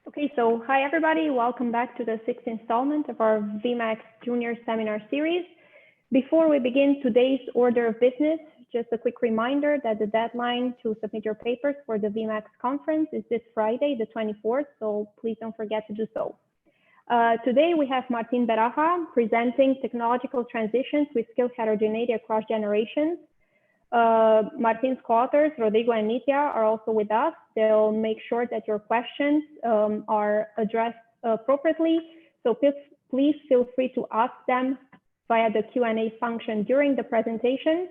Okay, so hi everybody, welcome back to the sixth installment of our VMACS Junior Seminar Series. Before we begin today's order of business, just a quick reminder that the deadline to submit your papers for the VMACS conference is this Friday, the 24th, so please don't forget to do so. Today we have Martin Baraja presenting technological transitions with skill heterogeneity across generations. Martin's co-authors, Rodrigo and Nitya, are also with us. They'll make sure that your questions are addressed appropriately. So please feel free to ask them via the Q&A function during the presentation.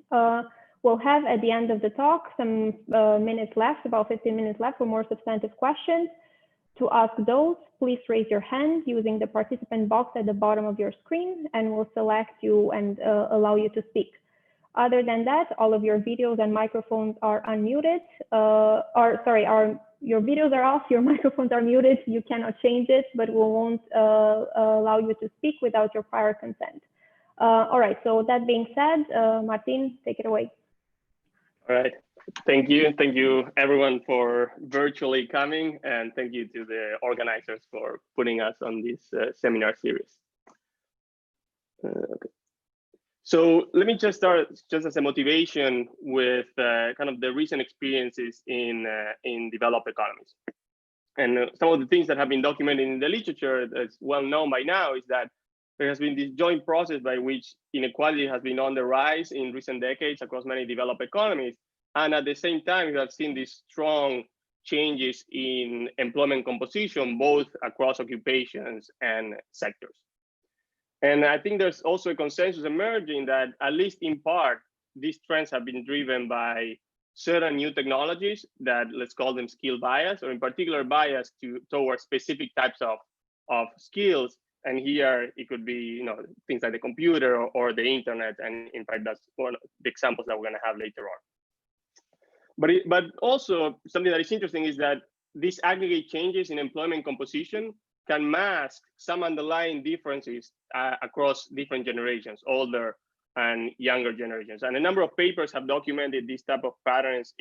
We'll have at the end of the talk some minutes left, about 15 minutes left for more substantive questions. To ask those, please raise your hand using the participant box at the bottom of your screen, and we'll select you and allow you to speak. Other than that, all of your videos and microphones are unmuted. Your videos are off, your microphones are muted. You cannot change it, but we won't allow you to speak without your prior consent. All right, so that being said, Martin, take it away. All right, thank you. Thank you everyone for virtually coming, and thank you to the organizers for putting us on this seminar series. Okay. So let me just start just as a motivation with kind of the recent experiences in developed economies. And some of the things that have been documented in the literature that's well known by now is that there has been this joint process by which inequality has been on the rise in recent decades across many developed economies. And at the same time, we have seen these strong changes in employment composition, both across occupations and sectors. And I think there's also a consensus emerging that, at least in part, these trends have been driven by certain new technologies that, let's call them skill bias, or in particular bias towards specific types of skills. And here it could be, things like the computer or the internet. And in fact, that's one of the examples that we're going to have later on. But also something that is interesting is that these aggregate changes in employment composition can mask some underlying differences across different generations, older and younger generations. And a number of papers have documented these type of patterns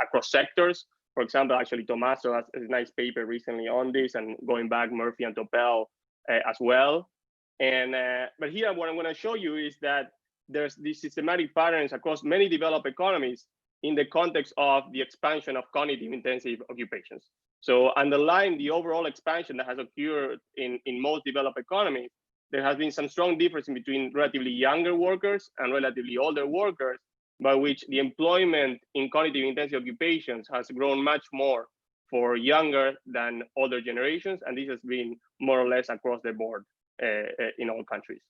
across sectors. For example, actually, Tommaso has a nice paper recently on this, and going back, Murphy and Topel as well. And but here, what I'm going to show you is that there's these systematic patterns across many developed economies in the context of the expansion of cognitive intensive occupations. So underlying the overall expansion that has occurred in most developed economies, there has been some strong difference between relatively younger workers and relatively older workers, by which the employment in cognitive intensive occupations has grown much more for younger than older generations. And this has been more or less across the board in all countries.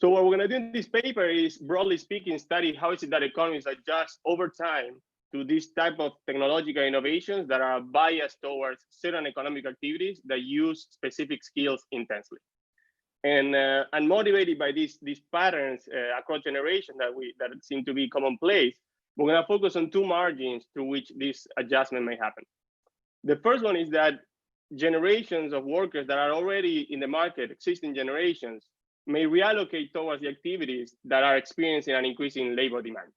So what we're going to do in this paper is, broadly speaking, study how is it that economies adjust over time to this type of technological innovations that are biased towards certain economic activities that use specific skills intensely. And motivated by these patterns across generations that seem to be commonplace, we're going to focus on two margins through which this adjustment may happen. The first one is that generations of workers that are already in the market, existing generations, may reallocate towards the activities that are experiencing an increasing labor demand.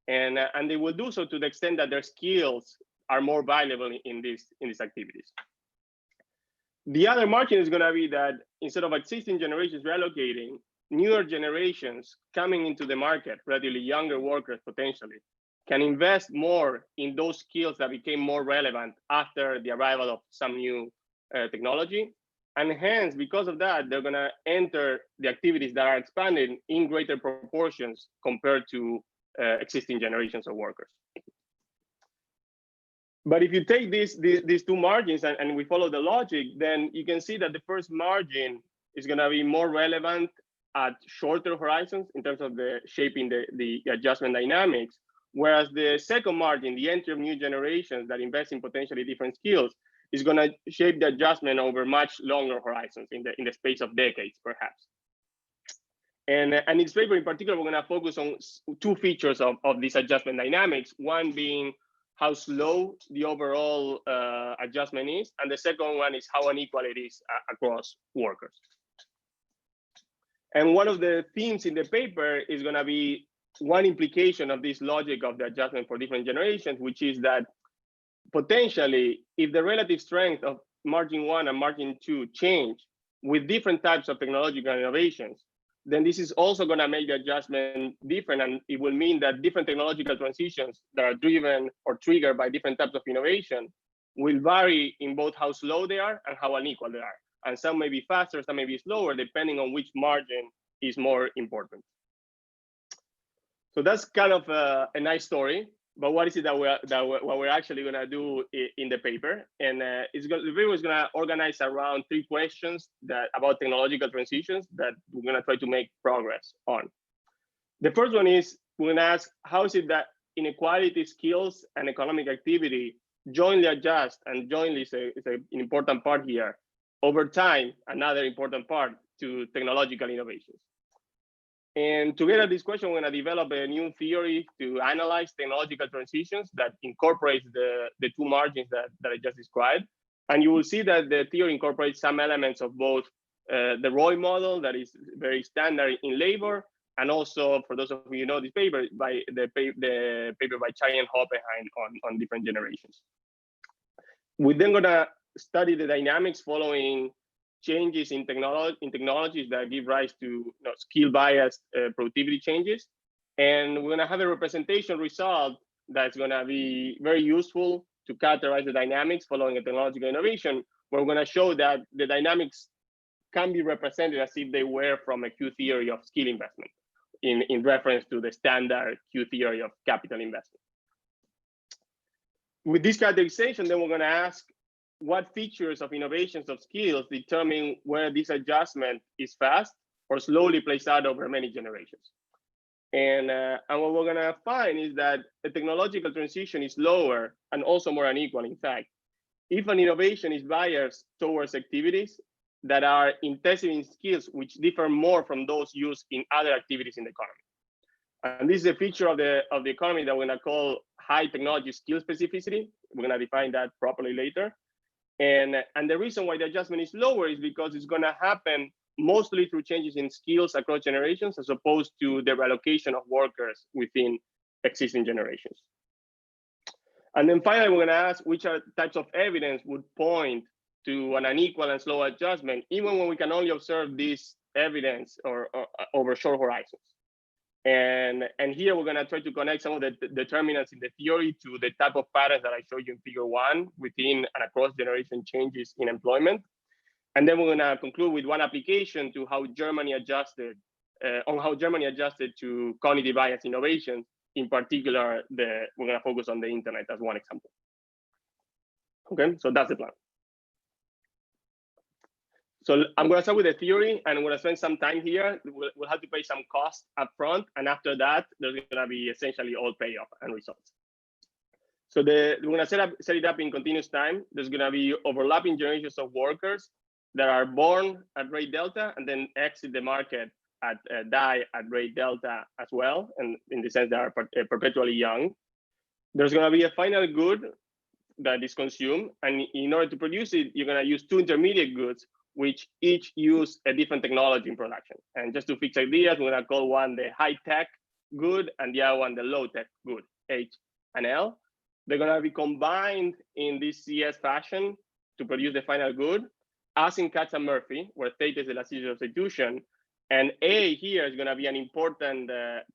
And they will do so to the extent that their skills are more valuable in these activities. The other margin is going to be that instead of existing generations reallocating, newer generations coming into the market, relatively younger workers potentially, can invest more in those skills that became more relevant after the arrival of some new technology. And hence, because of that, they're going to enter the activities that are expanding in greater proportions compared to existing generations of workers. But if you take these two margins and we follow the logic, then you can see that the first margin is going to be more relevant at shorter horizons in terms of the shaping the adjustment dynamics, whereas the second margin, the entry of new generations that invest in potentially different skills, is going to shape the adjustment over much longer horizons in the space of decades, perhaps. And in this paper in particular, we're going to focus on two features of this adjustment dynamics, one being how slow the overall adjustment is, and the second one is how unequal it is across workers. And one of the themes in the paper is going to be one implication of this logic of the adjustment for different generations, which is that potentially, if the relative strength of margin 1 and margin 2 change with different types of technological innovations, then this is also going to make the adjustment different, and it will mean that different technological transitions that are driven or triggered by different types of innovation will vary in both how slow they are and how unequal they are. And some may be faster, some may be slower, depending on which margin is more important. So that's kind of a nice story. But what is it that we're actually going to do in the paper? And the paper is going to organize around 3 questions about technological transitions that we're going to try to make progress on. The first one is, we're going to ask, how is it that inequality, skills, and economic activity jointly adjust, and jointly is an important part here, over time, another important part, to technological innovations. And to get at this question, we're going to develop a new theory to analyze technological transitions that incorporates the 2 margins that I just described. And you will see that the theory incorporates some elements of both the Roy model that is very standard in labor, and also, for those of you who know this paper, by the paper by Chai and Hoppenheim on different generations. We're then going to study the dynamics following changes in technologies that give rise to skill biased productivity changes. And we're going to have a representation result that's going to be very useful to characterize the dynamics following a technological innovation, where we're going to show that the dynamics can be represented as if they were from a Q theory of skill investment, in reference to the standard Q theory of capital investment. With this characterization, then we're going to ask, what features of innovations of skills determine where this adjustment is fast or slowly plays out over many generations? And what we're gonna find is that the technological transition is slower and also more unequal, in fact, if an innovation is biased towards activities that are intensive in skills which differ more from those used in other activities in the economy. And this is a feature of the economy that we're gonna call high technology skill specificity. We're gonna define that properly later. And the reason why the adjustment is lower is because it's going to happen mostly through changes in skills across generations, as opposed to the reallocation of workers within existing generations. And then finally, we're going to ask which types of evidence would point to an unequal and slow adjustment, even when we can only observe this evidence or over short horizons. And here we're going to try to connect some of the determinants in the theory to the type of patterns that I showed you in figure 1 within and across generation changes in employment. And then we're going to conclude with one application to how Germany adjusted, to cognitive bias innovations. In particular, we're going to focus on the internet as one example. Okay, so that's the plan. So I'm going to start with the theory, and I'm going to spend some time here. We'll have to pay some costs up front, and after that, there's going to be essentially all payoff and results. So we're going to set it up in continuous time. There's going to be overlapping generations of workers that are born at rate delta and then exit the market at die at rate delta as well, and in the sense they are perpetually young. There's going to be a final good that is consumed, and in order to produce it, you're going to use 2 intermediate goods, which each use a different technology in production. And just to fix ideas, we're gonna call one the high-tech good and the other one the low-tech good, H and L. They're gonna be combined in this CS fashion to produce the final good, as in Katz and Murphy, where theta is the elasticity of substitution. And A here is gonna be an important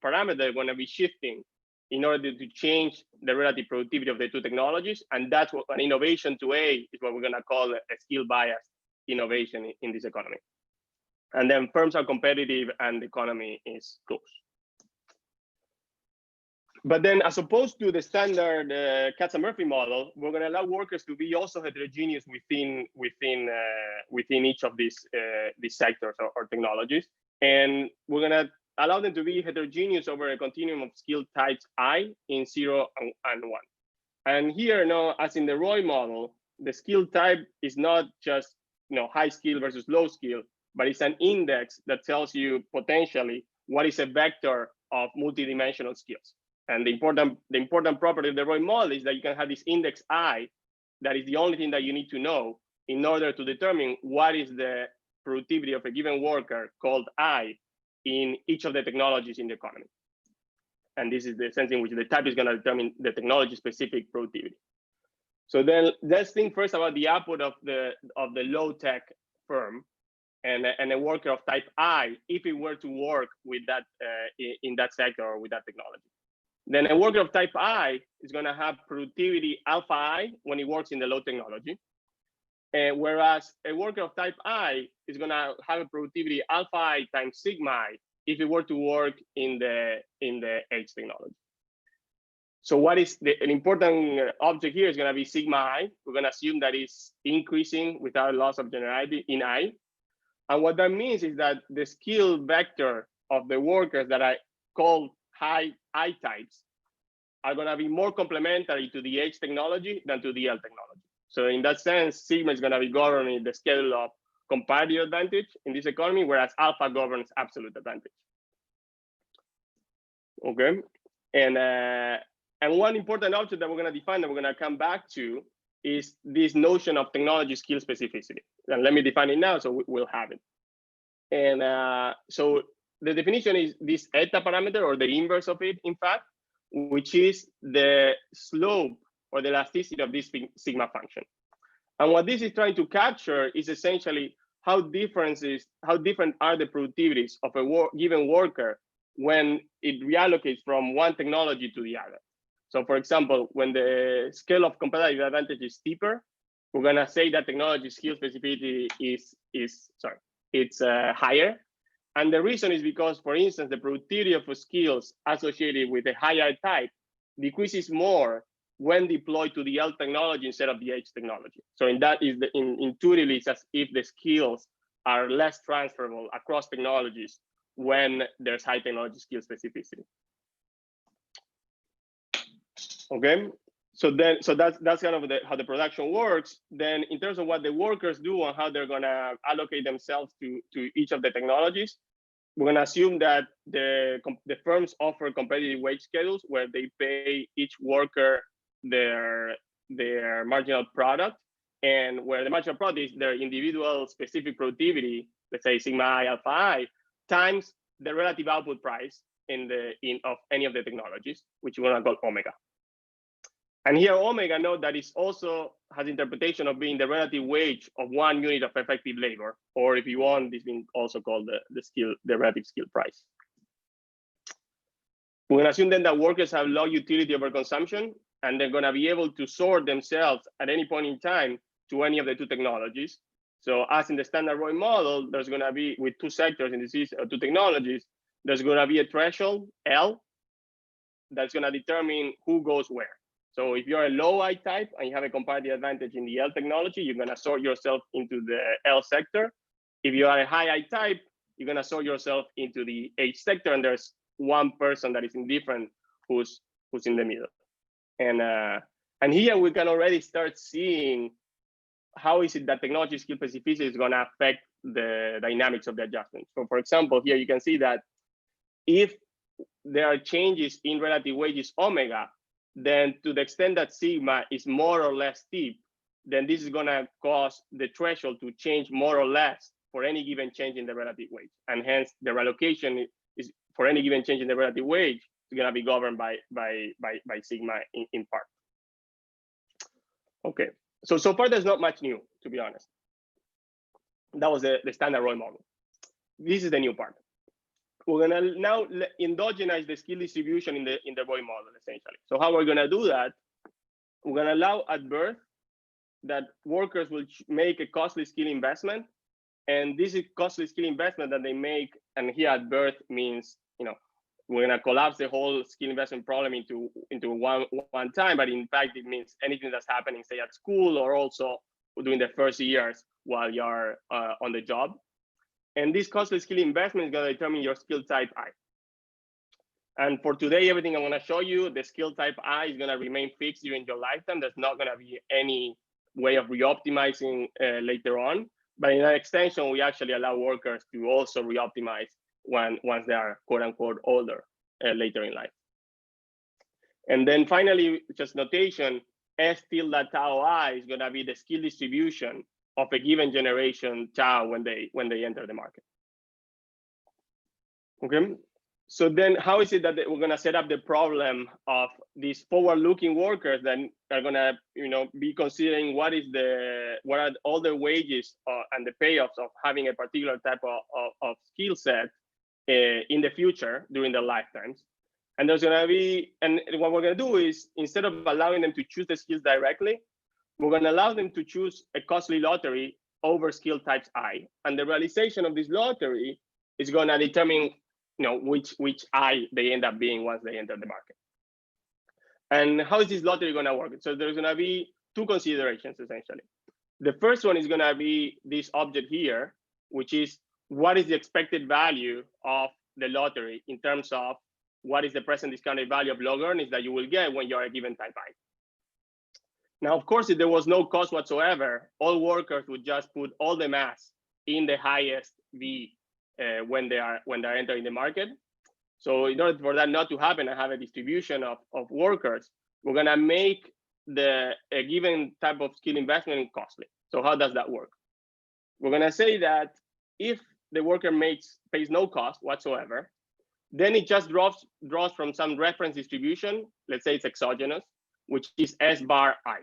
parameter gonna be shifting in order to change the relative productivity of the 2 technologies. And that's what an innovation to A is what we're gonna call a skill bias innovation in this economy. And then firms are competitive and the economy is close. But then, as opposed to the standard Katz-Murphy model, we're going to allow workers to be also heterogeneous within each of these sectors or technologies, and we're going to allow them to be heterogeneous over a continuum of skill types I in 0 and 1. And here, as in the Roy model, the skill type is not just high skill versus low skill, but it's an index that tells you potentially what is a vector of multidimensional skills. And the important property of the Roy model is that you can have this index I, that is the only thing that you need to know in order to determine what is the productivity of a given worker called I in each of the technologies in the economy. And this is the sense in which the type is going to determine the technology-specific productivity. So then let's think first about the output of the low tech firm and a worker of type I, if it were to work with that in that sector or with that technology. Then a worker of type I is going to have productivity alpha I when it works in the low technology. Whereas a worker of type I is going to have a productivity alpha I times sigma I if it were to work in the H technology. So what is an important object here is going to be sigma I. We're going to assume that it's increasing without loss of generality in I. And what that means is that the skill vector of the workers that I call high I types are going to be more complementary to the H technology than to the L technology. So in that sense, sigma is going to be governing the scale of comparative advantage in this economy, whereas alpha governs absolute advantage. Okay, and one important object that we're going to define that we're going to come back to is this notion of technology skill specificity. And let me define it now so we'll have it. And so the definition is this eta parameter, or the inverse of it, in fact, which is the slope or the elasticity of this sigma function. And what this is trying to capture is essentially how different are the productivities of a given worker when it reallocates from one technology to the other. So for example, when the scale of competitive advantage is steeper, we're gonna say that technology skill specificity is higher. And the reason is because, for instance, the productivity of skills associated with a higher type decreases more when deployed to the L technology instead of the H technology. So intuitively, it's as if the skills are less transferable across technologies when there's high technology skill specificity. Okay, so that's kind of how the production works. Then in terms of what the workers do and how they're gonna allocate themselves to each of the technologies, we're gonna assume that the firms offer competitive wage schedules where they pay each worker their marginal product, and where the marginal product is their individual specific productivity, let's say sigma I, alpha I, times the relative output price of any of the technologies, which we're gonna call omega. And here omega, note that it also has interpretation of being the relative wage of one unit of effective labor, or if you want, this being also called the relative skill price. We're gonna assume then that workers have low utility over consumption, and they're gonna be able to sort themselves at any point in time to any of the two technologies. So as in the standard ROI model, there's gonna be, with two sectors in this two technologies, there's gonna be a threshold, L, that's gonna determine who goes where. So if you're a low I type and you have a comparative advantage in the L technology, you're gonna sort yourself into the L sector. If you are a high I type, you're gonna sort yourself into the H sector, and there's one person that is indifferent who's in the middle. And here we can already start seeing how is it that technology skill specificity is gonna affect the dynamics of the adjustment. So for example, here you can see that if there are changes in relative wages omega, then to the extent that sigma is more or less steep, then this is gonna cause the threshold to change more or less for any given change in the relative wage. And hence the reallocation is for any given change in the relative wage is gonna be governed by sigma in part. Okay, so far there's not much new, to be honest. That was the standard ROI model. This is the new part. We're gonna now endogenize the skill distribution in the ROI model, essentially. So how we're gonna do that? We're gonna allow at birth that workers will make a costly skill investment, and this is costly skill investment that they make. And here at birth means, we're gonna collapse the whole skill investment problem into one time, but in fact it means anything that's happening, say at school, or also during the first years while you're on the job. And this costly skill investment is going to determine your skill type I. And for today, everything I'm going to show you, the skill type I is going to remain fixed during your lifetime. There's not going to be any way of re-optimizing later on. But in that extension, we actually allow workers to also re-optimize once they are quote unquote older later in life. And then finally, just notation, S tilde tau I is going to be the skill distribution of a given generation tau when they enter the market. Okay, So then how is it that we're going to set up the problem of these forward-looking workers that are going to, be considering what are all the wages and the payoffs of having a particular type of skill set in the future during their lifetimes. And there's going to be, and what we're going to do is, instead of allowing them to choose the skills directly, we're going to allow them to choose a costly lottery over skill types I. And the realization of this lottery is going to determine which I they end up being once they enter the market. And how is this lottery going to work? So there's going to be two considerations, essentially. The first one is going to be this object here, which is what is the expected value of the lottery in terms of what is the present discounted value of log earnings that you will get when you're a given type I. Now, of course, if there was no cost whatsoever, all workers would just put all the mass in the highest V when they're entering the market. So in order for that not to happen and have a distribution of workers, we're going to make a given type of skill investment costly. So how does that work? We're going to say that if the worker pays no cost whatsoever, then it just draws from some reference distribution. Let's say it's exogenous, which is S bar I.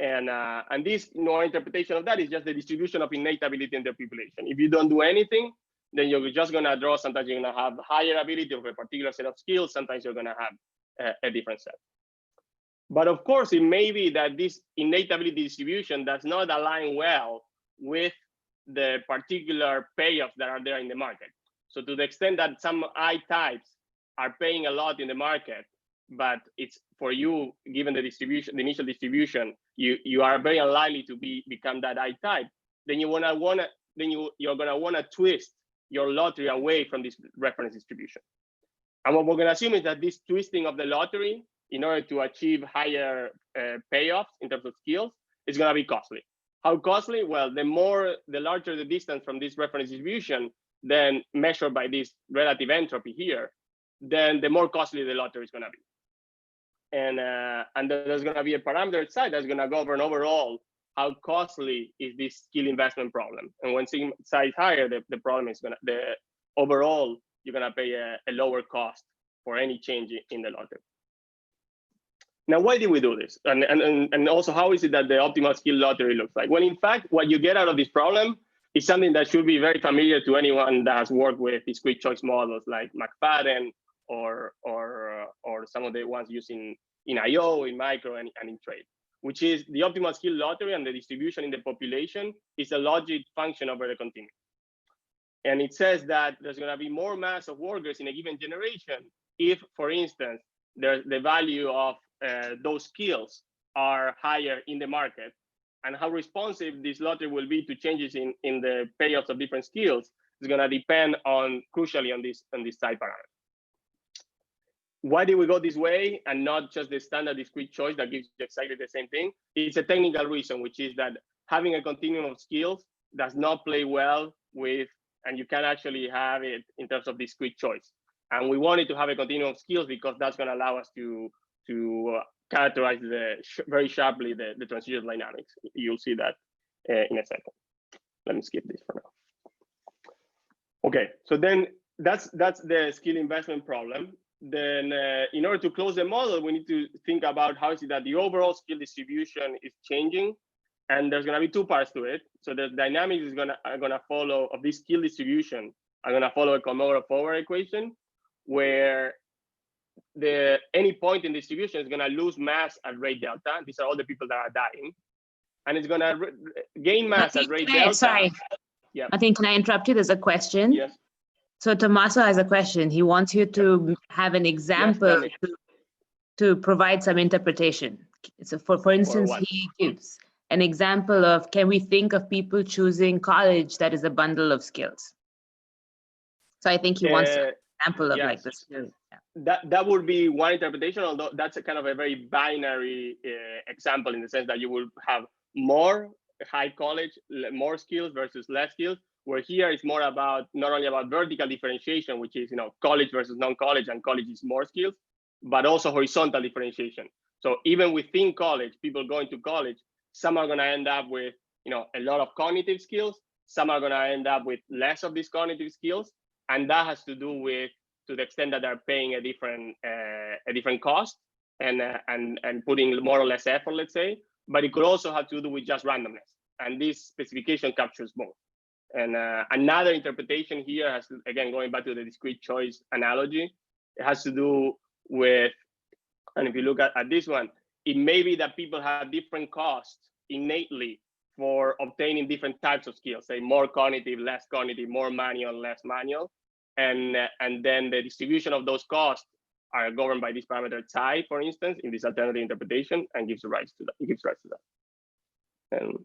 And this interpretation of that is just the distribution of innate ability in the population. If you don't do anything, then you're just going to draw. Sometimes you're going to have higher ability of a particular set of skills. Sometimes you're going to have a different set. But of course, it may be that this innate ability distribution does not align well with the particular payoffs that are there in the market. So to the extent that some I types are paying a lot in the market, but it's for you, given the distribution, the initial distribution, you are very unlikely to become that I type, then you're gonna wanna twist your lottery away from this reference distribution. And what we're gonna assume is that this twisting of the lottery in order to achieve higher payoffs in terms of skills is gonna be costly. How costly? Well, the larger the distance from this reference distribution, then measured by this relative entropy here, then the more costly the lottery is gonna be. And there's going to be a parameter side that's going to govern overall how costly is this skill investment problem. And when sigma psi is higher, the problem is overall you're going to pay a lower cost for any change in the lottery. Now, why did we do this? And also, how is it that the optimal skill lottery looks like? Well, in fact, what you get out of this problem is something that should be very familiar to anyone that has worked with discrete choice models like McFadden or some of the ones used in IO, in micro, and in trade, which is the optimal skill lottery and the distribution in the population is a logic function over the continuum. And it says that there's going to be more mass of workers in a given generation if, for instance, the value of those skills are higher in the market. And how responsive this lottery will be to changes in the payoffs of different skills is going to depend crucially on this side parameter. Why did we go this way and not just the standard discrete choice that gives you exactly the same thing? It's a technical reason, which is that having a continuum of skills does not play well with, and you can actually have it in terms of discrete choice. And we wanted to have a continuum of skills because that's going to allow us to characterize very sharply the transition dynamics. You'll see that in a second. Let me skip this for now. Okay, so then that's the skill investment problem. Then in order to close the model, we need to think about how is it that the overall skill distribution is changing. And there's going to be two parts to it. So the dynamics are going to follow of this skill distribution are going to follow a Kolmogorov forward equation where any point in distribution is going to lose mass at rate delta. These are all the people that are dying. And it's going to gain mass at rate delta. Sorry. Yeah. I think, can I interrupt you? There's a question. Yes. So Tommaso has a question. He wants you to have an example to provide some interpretation. So for instance, he gives an example of, can we think of people choosing college that is a bundle of skills? So I think he wants an example of like this. Yeah. That would be one interpretation, although that's a kind of a very binary example in the sense that you will have more high college, more skills versus less skills, where here it's more about not only about vertical differentiation, which is college versus non-college, and college is more skills, but also horizontal differentiation. So even within college, people going to college, some are going to end up with a lot of cognitive skills, some are going to end up with less of these cognitive skills, and that has to do with to the extent that they're paying a different cost and putting more or less effort, let's say. But it could also have to do with just randomness, and this specification captures both. And another interpretation here has, again, going back to the discrete choice analogy, it has to do with, and if you look at this one, it may be that people have different costs innately for obtaining different types of skills, say more cognitive, less cognitive, more manual, less manual. And then the distribution of those costs are governed by this parameter psi, for instance, in this alternative interpretation, and gives rise to that. It gives rise to that.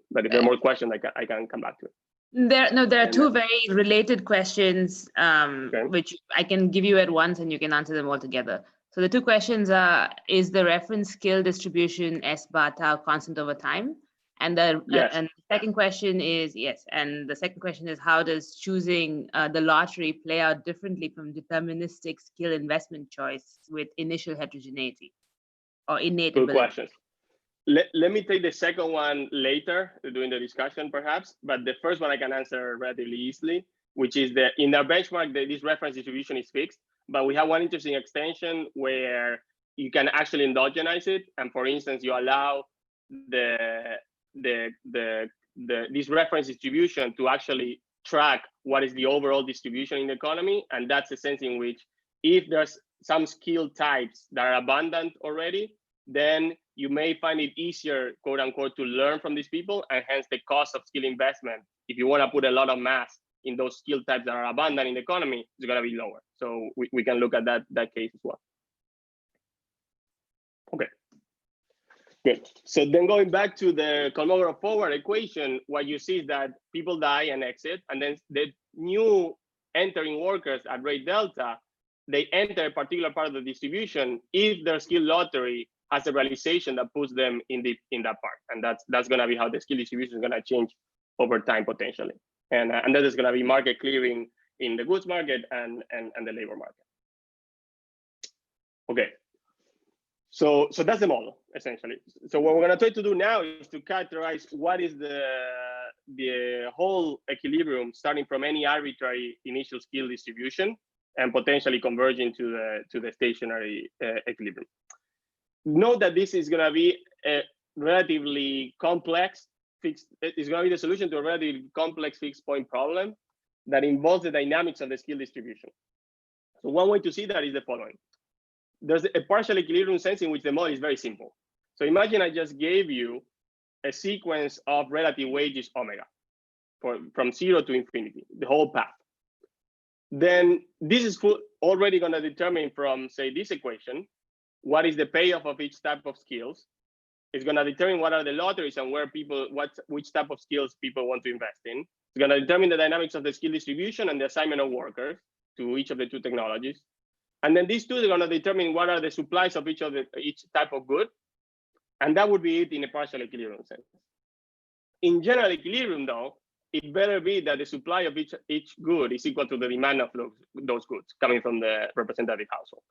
But if there are more questions, I can come back to it. There are two very related questions, okay, which I can give you at once and you can answer them all together. So the two questions are, is the reference skill distribution S bar tau constant over time? And the second question is, yes. And the second question is, how does choosing the lottery play out differently from deterministic skill investment choice with initial heterogeneity or innate ability? Good questions. Let me take the second one later during the discussion, perhaps. But the first one I can answer relatively easily, which is that in our benchmark, this reference distribution is fixed. But we have one interesting extension where you can actually endogenize it. And for instance, you allow this reference distribution to actually track what is the overall distribution in the economy. And that's the sense in which if there's some skill types that are abundant already, then you may find it easier, quote unquote, to learn from these people, and hence the cost of skill investment, if you want to put a lot of mass in those skill types that are abundant in the economy, is going to be lower. So we can look at that case as well. Okay, good. So then going back to the Kolmogorov-Forward equation, what you see is that people die and exit, and then the new entering workers at rate delta, they enter a particular part of the distribution if their skill lottery has a realization that puts them in that part, and that's going to be how the skill distribution is going to change over time potentially, and that is going to be market clearing in the goods market and the labor market. Okay, so that's the model essentially. So what we're going to try to do now is to characterize what is the whole equilibrium starting from any arbitrary initial skill distribution and potentially converging to the stationary equilibrium. Note that this is going to be a relatively complex fixed. It's going to be the solution to a relatively complex fixed point problem that involves the dynamics of the skill distribution. So one way to see that is the following. There's a partial equilibrium sense in which the model is very simple. So imagine I just gave you a sequence of relative wages omega from 0 to infinity, the whole path. Then this is already going to determine from, say, this equation, what is the payoff of each type of skills. It's going to determine what are the lotteries and where which type of skills people want to invest in. It's going to determine the dynamics of the skill distribution and the assignment of workers to each of the two technologies. And then these two are going to determine what are the supplies of each type of good. And that would be it in a partial equilibrium sense. In general equilibrium, though, it better be that the supply of each good is equal to the demand of those goods coming from the representative household.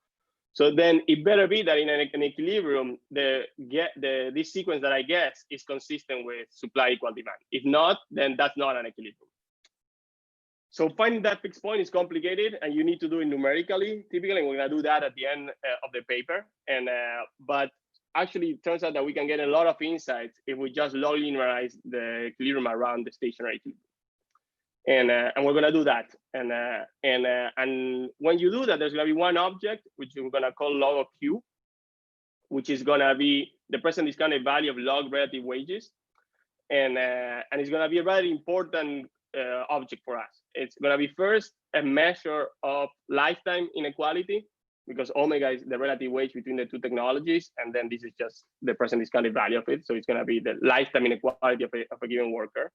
So then it better be that in an equilibrium, this sequence that I guess is consistent with supply equal demand. If not, then that's not an equilibrium. So finding that fixed point is complicated, and you need to do it numerically. Typically, we're going to do that at the end of the paper. But actually, it turns out that we can get a lot of insights if we just log linearize the equilibrium around the stationary equilibrium. And we're going to do that. And when you do that, there's going to be one object, which we're going to call log of Q, which is going to be the present discounted value of log relative wages. And it's going to be a very important object for us. It's going to be first a measure of lifetime inequality, because omega is the relative wage between the two technologies. And then this is just the present discounted value of it. So it's going to be the lifetime inequality of a given worker.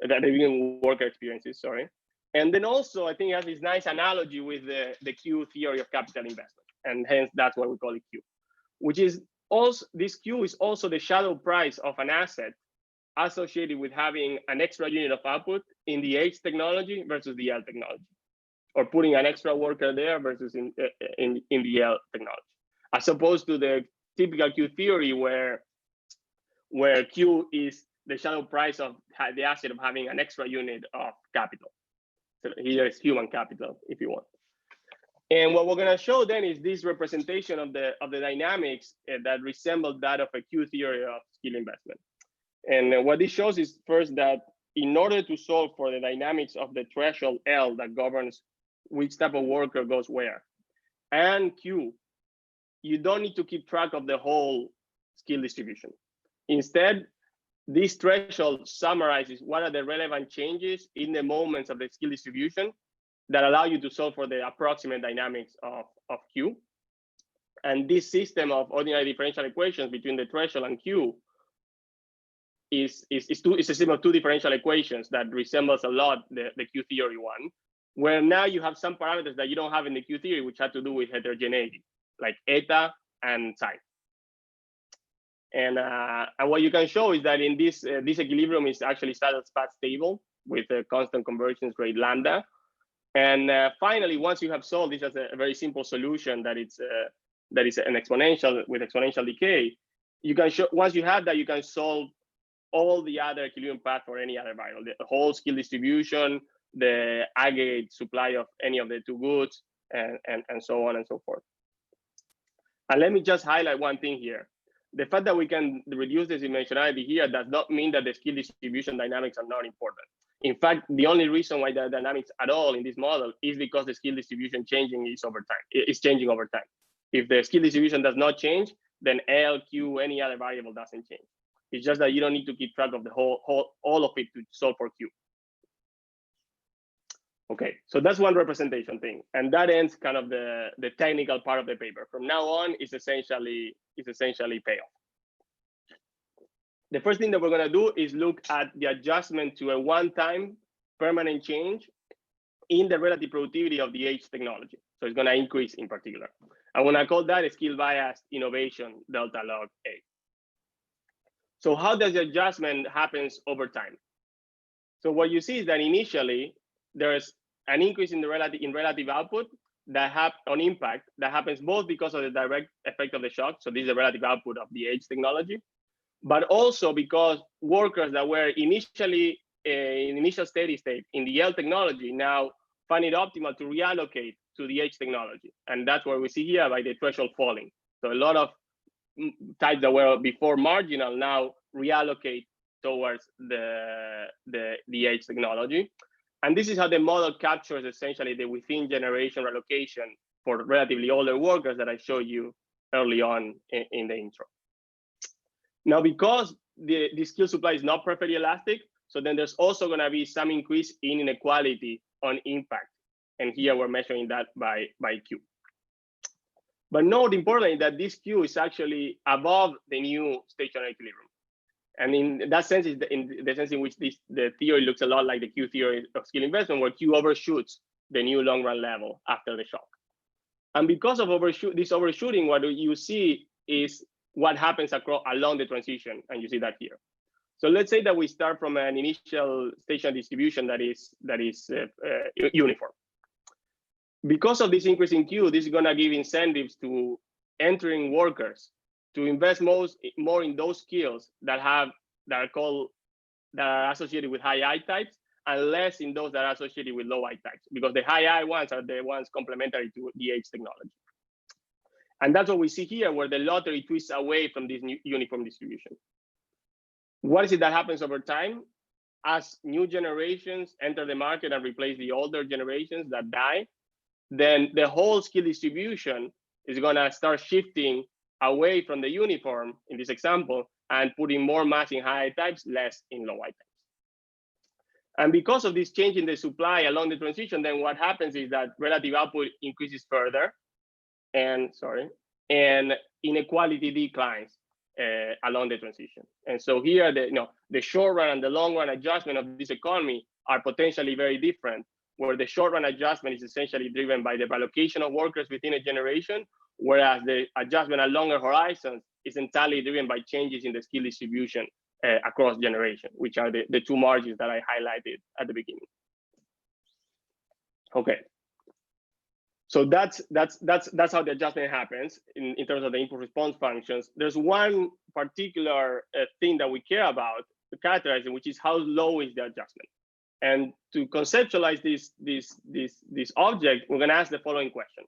That the given worker experiences, sorry. And then also, I think it has this nice analogy with the Q theory of capital investment. And hence, that's why we call it Q, which is also, this Q is also the shadow price of an asset associated with having an extra unit of output in the H technology versus the L technology, or putting an extra worker there versus in the L technology, as opposed to the typical Q theory where Q is the shadow price of the asset of having an extra unit of capital. So here is human capital, if you want. And what we're going to show then is this representation of the dynamics that resemble that of a Q theory of skill investment. And what this shows is first that in order to solve for the dynamics of the threshold L that governs which type of worker goes where, and Q, you don't need to keep track of the whole skill distribution. Instead, this threshold summarizes what are the relevant changes in the moments of the skill distribution that allow you to solve for the approximate dynamics of Q. And this system of ordinary differential equations between the threshold and Q is a system of two differential equations that resembles a lot the Q theory one, where now you have some parameters that you don't have in the Q theory, which have to do with heterogeneity, like eta and psi. And what you can show is that in this equilibrium is actually spat stable with a constant convergence rate lambda. And finally, once you have solved this as a very simple solution that is an exponential with exponential decay, you can show, once you have that, you can solve all the other equilibrium path for any other variable, the whole skill distribution, the aggregate supply of any of the two goods, and so on and so forth. And let me just highlight one thing here. The fact that we can reduce this dimensionality here does not mean that the skill distribution dynamics are not important. In fact, the only reason why the dynamics at all in this model is because the skill distribution changing is changing over time. If the skill distribution does not change, then L, Q, any other variable doesn't change. It's just that you don't need to keep track of the all of it to solve for Q. Okay, so that's one representation thing, and that ends kind of the technical part of the paper. From now on, it's essentially payoff. The first thing that we're going to do is look at the adjustment to a one-time permanent change in the relative productivity of the H technology. So it's going to increase in particular. I want to call that a skill biased innovation delta log A. So how does the adjustment happens over time? So what you see is that initially there's an increase in the relative output that on impact that happens both because of the direct effect of the shock. So this is the relative output of the H technology, but also because workers that were initially in initial steady state in the L technology now find it optimal to reallocate to the H technology. And that's what we see here by the threshold falling. So a lot of types that were before marginal now reallocate towards the H technology. And this is how the model captures essentially the within generation relocation for relatively older workers that I showed you early on in the intro. Now, because the skill supply is not perfectly elastic, so then there's also going to be some increase in inequality on impact. And here we're measuring that by Q. But note importantly that this Q is actually above the new stationary equilibrium. And in that sense, is in the sense in which the theory looks a lot like the Q theory of skill investment, where Q overshoots the new long run level after the shock. And because of this overshooting, what you see is what happens along the transition, and you see that here. So let's say that we start from an initial stationary distribution that is uniform. Because of this increase in Q, this is going to give incentives to entering workers to invest more in those skills that are associated with high I types, and less in those that are associated with low I types, because the high I ones are the ones complementary to the H technology. And that's what we see here, where the lottery twists away from this new uniform distribution. What is it that happens over time? As new generations enter the market and replace the older generations that die, then the whole skill distribution is going to start shifting away from the uniform in this example and putting more mass in high types, less in low I types. And because of this change in the supply along the transition, then what happens is that relative output increases further, and inequality declines along the transition. And so here, the short run and the long run adjustment of this economy are potentially very different, where the short run adjustment is essentially driven by the allocation of workers within a generation, whereas the adjustment at longer horizons is entirely driven by changes in the skill distribution across generation, which are the two margins that I highlighted at the beginning. Okay, so that's how the adjustment happens in terms of the input response functions. There's one particular thing that we care about to characterize it, which is how low is the adjustment. And to conceptualize this object, we're going to ask the following question: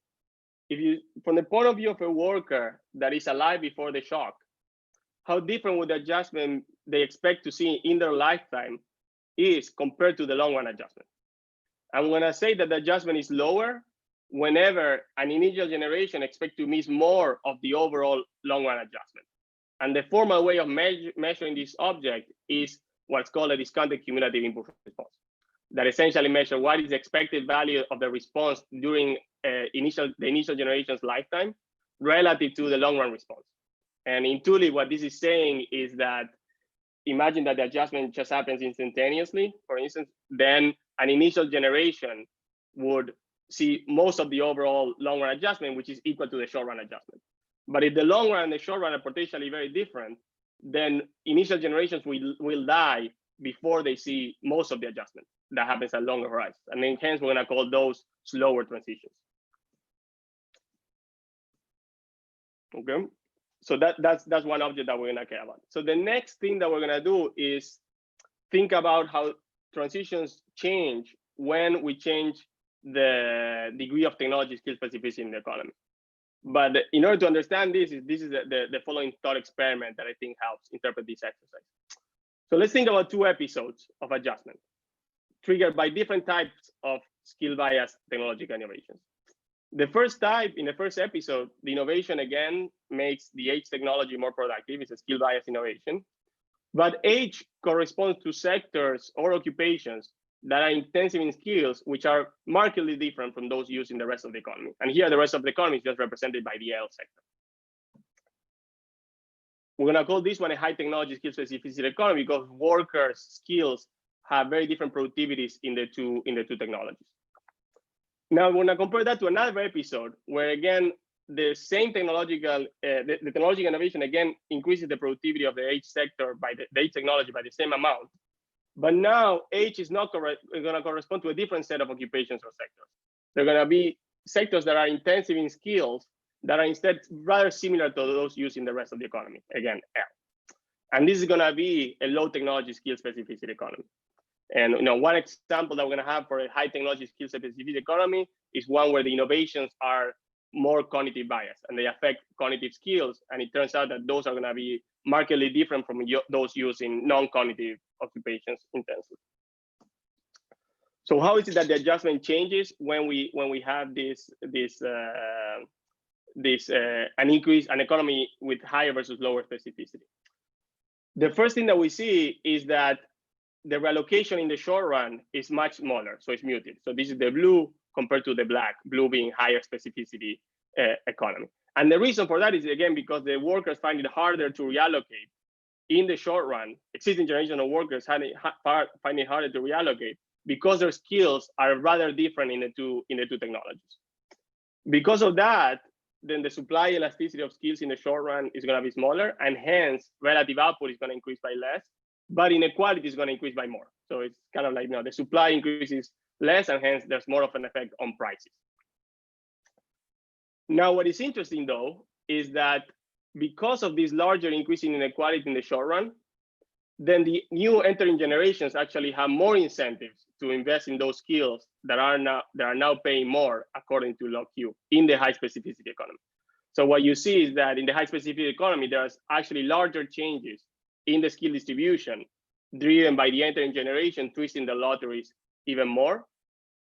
if you, from the point of view of a worker that is alive before the shock, how different would the adjustment they expect to see in their lifetime is compared to the long run adjustment. And when I say that the adjustment is lower, whenever an initial generation expects to miss more of the overall long run adjustment. And the formal way of measuring this object is what's called a discounted cumulative impulse response, that essentially measures what is the expected value of the response during the initial generation's lifetime relative to the long run response. And in Tulip, what this is saying is that imagine that the adjustment just happens instantaneously, for instance, then an initial generation would see most of the overall long run adjustment, which is equal to the short run adjustment. But if the long run and the short run are potentially very different, then initial generations will die before they see most of the adjustment that happens at longer horizons. And then hence we're gonna call those slower transitions. Okay, so that's one object that we're gonna care about. So the next thing that we're gonna do is think about how transitions change when we change the degree of technology skill specificity in the economy. But in order to understand this is the following thought experiment that I think helps interpret this exercise. So let's think about two episodes of adjustment triggered by different types of skill bias technological innovations. The first type, in the first episode, the innovation again makes the age technology more productive. It's a skill bias innovation. But age corresponds to sectors or occupations that are intensive in skills, which are markedly different from those used in the rest of the economy. And here, the rest of the economy is just represented by the L sector. We're gonna call this one a high technology skill specificity economy because workers' skills have very different productivities in the two technologies. Now, we're gonna compare that to another episode where again, the same technological, the technological innovation again increases the productivity of the age sector by the age technology by the same amount. But now age is not going to correspond to a different set of occupations or sectors. They're going to be sectors that are intensive in skills that are instead rather similar to those used in the rest of the economy, again, L. And this is going to be a low technology skill specificity economy. And one example that we're going to have for a high technology skill specificity economy is one where the innovations are more cognitive bias and they affect cognitive skills. And it turns out that those are going to be markedly different from those used in non-cognitive occupations intensely. So how is it that the adjustment changes when we have an economy with higher versus lower specificity? The first thing that we see is that the reallocation in the short run is much smaller, so it's muted. So this is the blue compared to the black, blue being higher specificity economy. And the reason for that is, again, because the workers find it harder to reallocate in the short run. Existing generation of workers find it harder to reallocate because their skills are rather different in the two technologies. Because of that, then the supply elasticity of skills in the short run is going to be smaller, and hence relative output is going to increase by less, but inequality is going to increase by more. So it's kind of like, the supply increases less, and hence there's more of an effect on prices. Now, what is interesting though, is that because of this larger increase in inequality in the short run, then the new entering generations actually have more incentives to invest in those skills that are now paying more according to log Q in the high specificity economy. So what you see is that in the high specificity economy, there's actually larger changes in the skill distribution driven by the entering generation twisting the lotteries even more.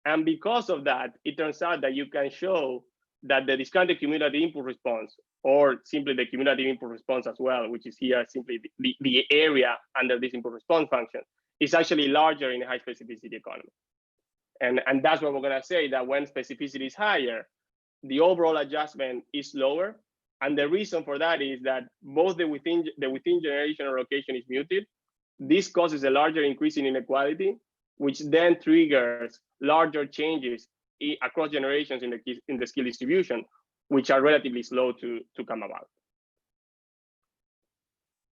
And because of that, it turns out that you can show that the discounted cumulative input response, or simply the cumulative input response as well, which is here simply the area under this input response function, is actually larger in a high specificity economy. And that's what we're gonna say, that when specificity is higher, the overall adjustment is lower. And the reason for that is that both the within generational location is muted. This causes a larger increase in inequality, which then triggers larger changes across generations in the skill distribution, which are relatively slow to come about.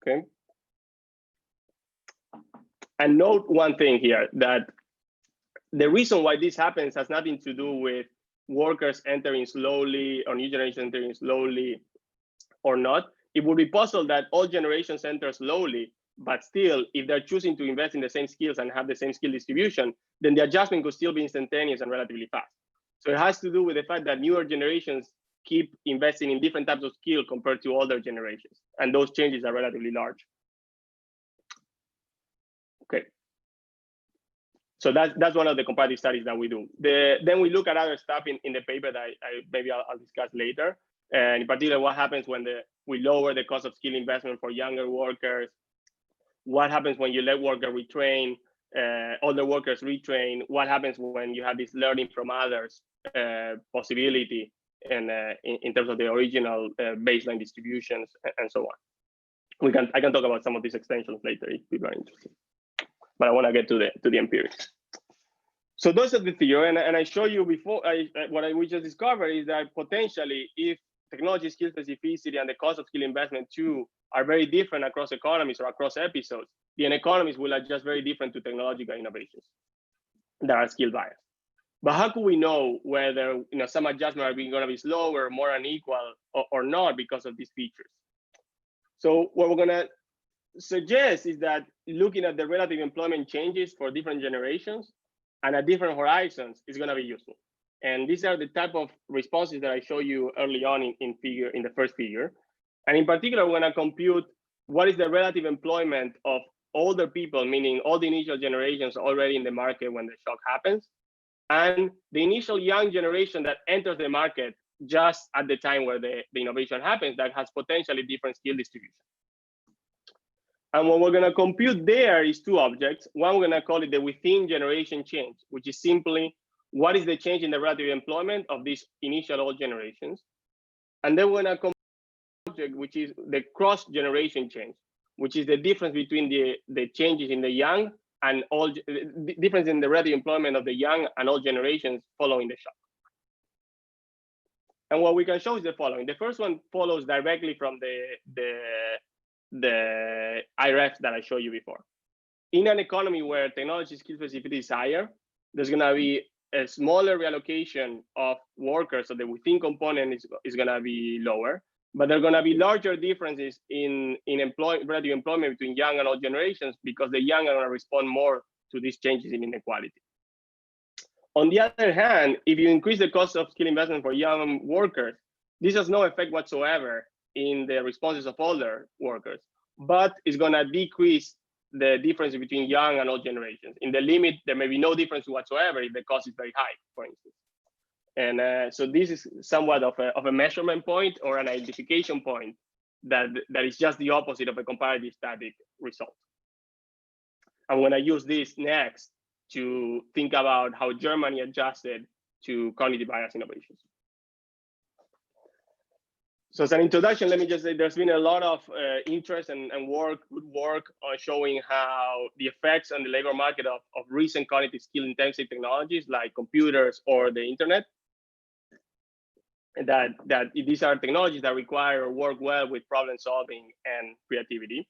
Okay. And note one thing here, that the reason why this happens has nothing to do with workers entering slowly or new generation entering slowly or not. It would be possible that all generations enter slowly, but still, if they're choosing to invest in the same skills and have the same skill distribution, then the adjustment could still be instantaneous and relatively fast. So it has to do with the fact that newer generations keep investing in different types of skill compared to older generations. And those changes are relatively large. Okay. So that's one of the comparative studies that we do. Then we look at other stuff in the paper that maybe I'll discuss later. And in particular, what happens when we lower the cost of skill investment for younger workers? What happens when you let workers retrain, older workers retrain? What happens when you have this learning from others possibility and in terms of the original baseline distributions and so on? I can talk about some of these extensions later if people are interested. But I want to get to the empirics. So those are the theory, and I show you before. We just discovered is that potentially, if technology skill specificity and the cost of skill investment too are very different across economies or across episodes, then economies will adjust very different to technological innovations that are skill biased. But how could we know whether some adjustments are going to be slower, more unequal, or not because of these features? So what we're going to suggest is that looking at the relative employment changes for different generations and at different horizons is going to be useful. And these are the type of responses that I show you early on in the first figure. And in particular, we're going to compute what is the relative employment of older people, meaning all the initial generations already in the market when the shock happens, and the initial young generation that enters the market just at the time where the innovation happens that has potentially different skill distribution. And what we're going to compute there is two objects. One, we're going to call it the within generation change, which is simply what is the change in the relative employment of these initial old generations. And then we're going to compute an object, which is the cross generation change, which is the difference between the changes in the young and old, the difference in the relative employment of the young and old generations following the shock. And what we can show is the following. The first one follows directly from the IRF that I showed you before. In an economy where technology skill specificity is higher, there's going to be a smaller reallocation of workers, so the within component is going to be lower, but there are going to be larger differences in relative employment between young and old generations because the young are going to respond more to these changes in inequality. On the other hand, if you increase the cost of skill investment for young workers, this has no effect whatsoever in the responses of older workers, but it's going to decrease the difference between young and old generations. In the limit, there may be no difference whatsoever if the cost is very high, for instance. And so this is somewhat of a measurement point or an identification point that is just the opposite of a comparative static result. I'm going to use this next to think about how Germany adjusted to cognitive bias innovations. So as an introduction, let me just say there's been a lot of interest and good work on showing how the effects on the labor market of recent cognitive skill intensive technologies like computers or the internet, that these are technologies that require or work well with problem solving and creativity.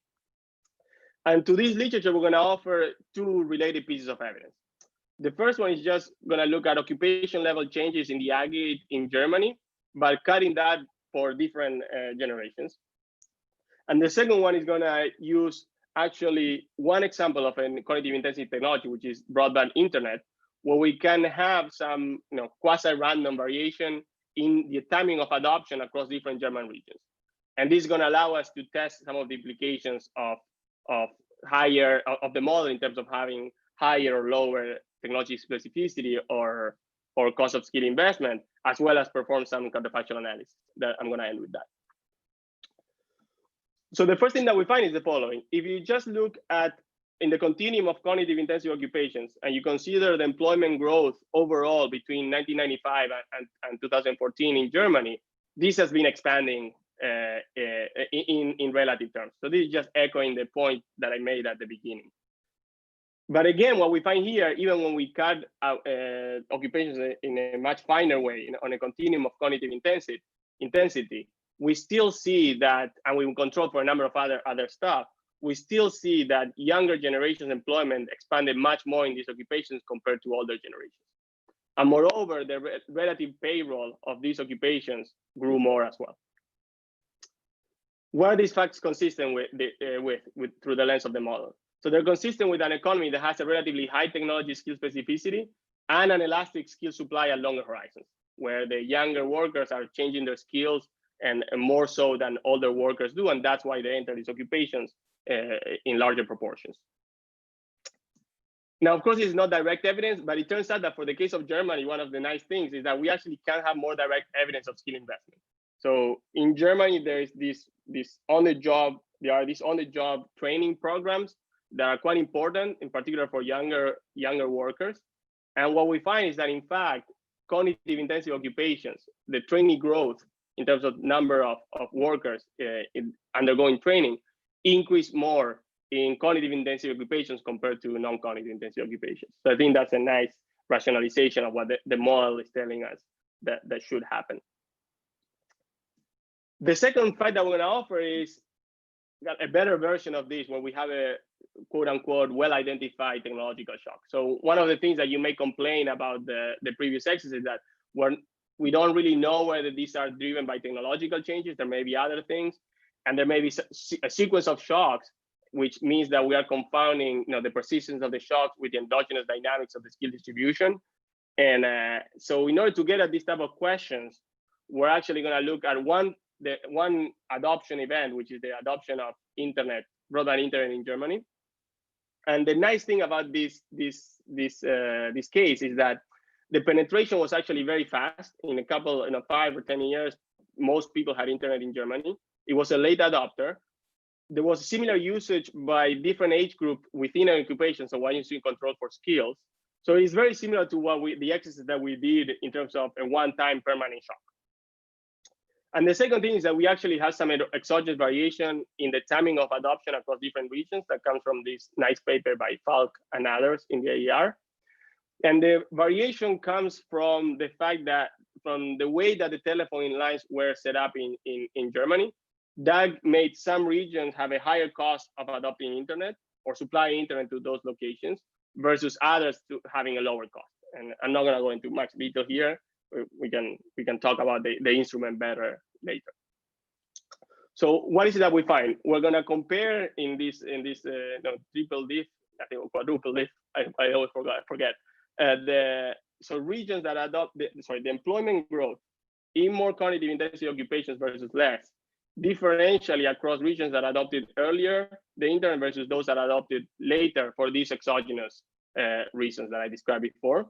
And to this literature, we're going to offer two related pieces of evidence. The first one is just going to look at occupation level changes in the aggregate in Germany, but cutting that for different generations. And the second one is going to use actually one example of a cognitive intensive technology, which is broadband internet, where we can have some quasi-random variation in the timing of adoption across different German regions. And this is going to allow us to test some of the implications of the model in terms of having higher or lower technology specificity or cost of skill investment, as well as perform some counterfactual analysis. That I'm going to end with that. So the first thing that we find is the following. If you just look at in the continuum of cognitive intensive occupations, and you consider the employment growth overall between 1995 and 2014 in Germany, this has been expanding in relative terms. So this is just echoing the point that I made at the beginning. But again, what we find here, even when we cut out occupations in a much finer way on a continuum of cognitive intensity, we still see that, and we control for a number of other stuff, we still see that younger generations' employment expanded much more in these occupations compared to older generations. And moreover, the relative payroll of these occupations grew more as well. What are these facts consistent with through the lens of the model? So they're consistent with an economy that has a relatively high technology skill specificity and an elastic skill supply at longer horizons. where the younger workers are changing their skills and more so than older workers do, and that's why they enter these occupations in larger proportions. Now, of course, it's not direct evidence, but it turns out that for the case of Germany, one of the nice things is that we actually can have more direct evidence of skill investment. So in Germany, there is these on-the-job training programs that are quite important, in particular for younger workers. And what we find is that, in fact, cognitive intensive occupations, the training growth in terms of number of workers undergoing training, increase more in cognitive intensive occupations compared to non-cognitive intensive occupations. So I think that's a nice rationalization of what the model is telling us that should happen. The second fact that we're going to offer is a better version of this, where we have a quote unquote well-identified technological shock. So one of the things that you may complain about the previous exercise is that we don't really know whether these are driven by technological changes. There may be other things, and there may be a sequence of shocks, which means that we are confounding the persistence of the shocks with the endogenous dynamics of the skill distribution. And so in order to get at these type of questions, we're actually going to look at one adoption event, which is the adoption of broadband internet in Germany. And the nice thing about this case is that the penetration was actually very fast. In 5 or 10 years, most people had internet in Germany. It was a late adopter. There was similar usage by different age group within an occupation, so one using control for skills. So it's very similar to the exercise that we did in terms of a one-time permanent shock. And the second thing is that we actually have some exogenous variation in the timing of adoption across different regions that comes from this nice paper by Falk and others in the AER. And the variation comes from the fact that from the way that the telephone lines were set up in Germany, that made some regions have a higher cost of adopting internet or supplying internet to those locations versus others to having a lower cost. And I'm not going to go into much detail here. We can talk about the instrument better later. So what is it that we find? We're going to compare in this triple diff, I think quadruple diff. I always forget. So regions that adopt the employment growth in more cognitive intensive occupations versus less, differentially across regions that adopted earlier the internet versus those that adopted later for these exogenous reasons that I described before.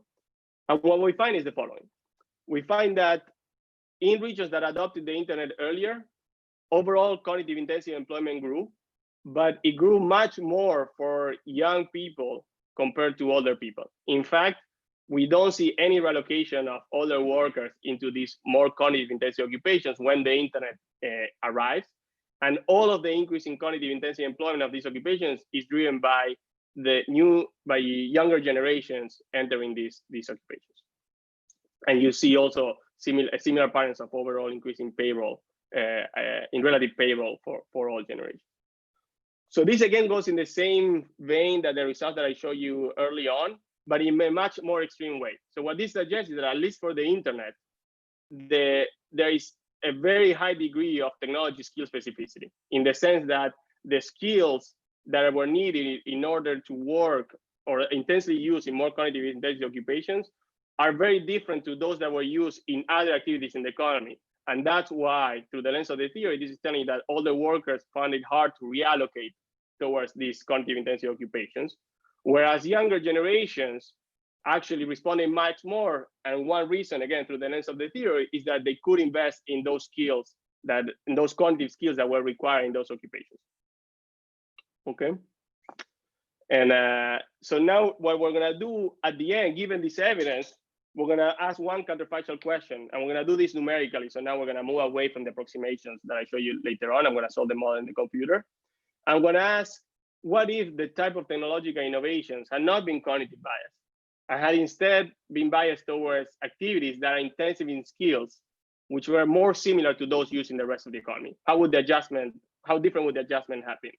And what we find is the following. We find that in regions that adopted the internet earlier, overall cognitive intensive employment grew, but it grew much more for young people compared to older people. In fact, we don't see any relocation of older workers into these more cognitive intensive occupations when the internet arrives. And all of the increase in cognitive intensive employment of these occupations is driven by younger generations entering these occupations. And you see also similar patterns of overall increase in payroll, in relative payroll for all generations. So this again goes in the same vein that the result that I showed you early on, but in a much more extreme way. So what this suggests is that at least for the internet, there is a very high degree of technology skill specificity, in the sense that the skills that were needed in order to work or intensely used in more cognitive intensive occupations are very different to those that were used in other activities in the economy. And that's why, through the lens of the theory, this is telling you that older workers found it hard to reallocate towards these cognitive intensive occupations, whereas younger generations actually responded much more. And one reason, again, through the lens of the theory, is that they could invest in those skills, in those cognitive skills that were required in those occupations. Okay. And so now what we're going to do at the end, given this evidence, we're going to ask one counterfactual question, and we're going to do this numerically. So now we're going to move away from the approximations that I show you later on. I'm going to solve them all in the computer. I'm going to ask, what if the type of technological innovations had not been cognitive biased? I had instead been biased towards activities that are intensive in skills, which were more similar to those used in the rest of the economy. How different would the adjustment have been?